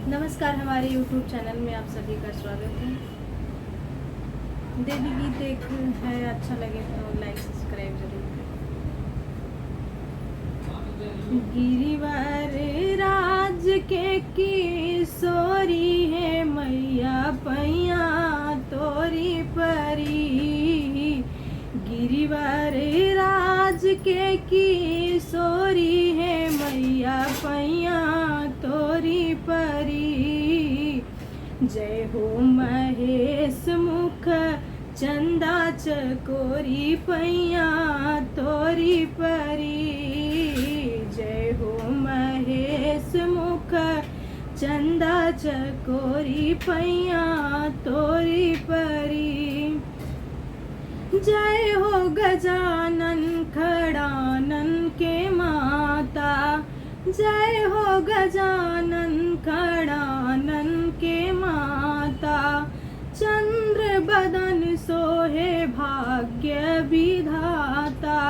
नमस्कार, हमारे YouTube channel में आप सभी का स्वागत है। देवी गीत एक है, अच्छा लगे तो लाइक सब्सक्राइब जरूर करें। गिरिवर राज के किशोरी है मैया पैया तोरी परी। गिरिवर राज के किशोरी है मैया पैया तोरी परी। जय हो महेश मुख चंदा चकोरी पैया तोरी परी। जय हो महेश मुख चंदा चकोरी पैया तोरी परी। जय हो गजानन खड़ानन के माता। जय हो गजानन खड़ानन के माता। चंद्र बदन सोहे भाग्य विधाता।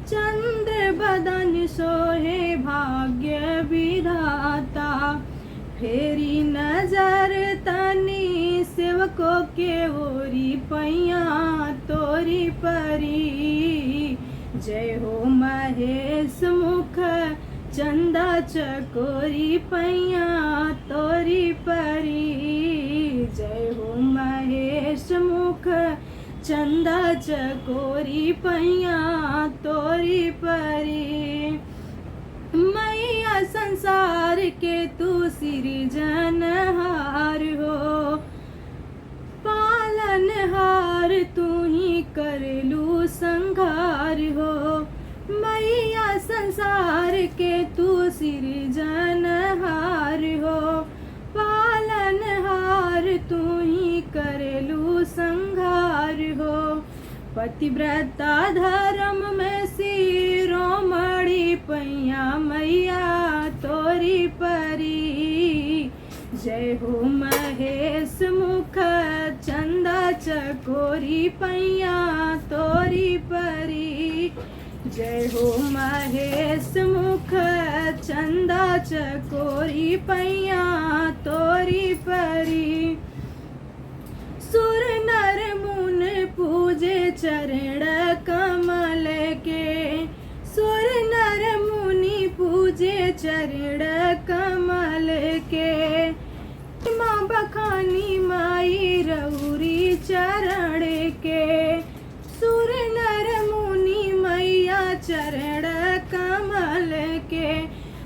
चंद्र बदन सोहे भाग्य विधाता। फेरी नजर तनी सेवकों के ओरी पैया तोरी परी। जय हो महेश मुख चंदा चकोरी पैया तोरी परी। जय हो महेश मुख चंदा चकोरी पैया तोरी परी। मैया संसार के तू सृजनहार हो। पालनहार तू ही करलू संहार हो। मैया संसार के तू सृजनहार हो। पालनहार तू ही करलू संहार हो। पतिव्रता धर्म में शिरोमणि पैया मैया तोरी परी। जय हो महेश मुख चंदा चकोरी पैया तोरी परी। जय हो महेश मुख चंदा चकोरी पैया तोरी परी। सुर नर मुन पूजे चरण कमल के। सुर नर मुनि पूजे चरण कमल के। माँ बखानी माई रौरी चरण के। सुर नर मुनि मैया चरण कमल के।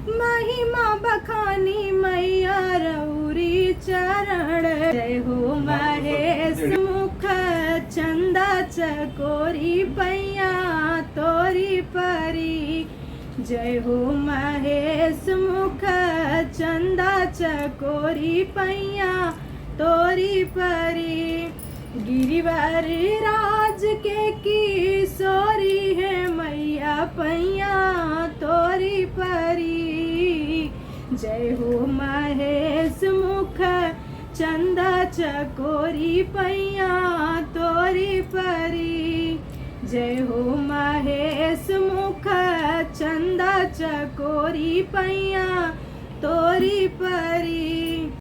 महिमा बखानी मैया रौरी चरण। जय हो महेश मुख चंदा चकोरी पैया तोरी परी। जय हो महेश मुख चंदा चकोरी पैया तोरी परी। गिरिवर राज के किशोरी है मैया पैया तोरी परी। जय हो महेश मुख चंदा चकोरी पैया तोरी परी। जय हो महेश मुख चंदा चकोरी पैया तोरी परी।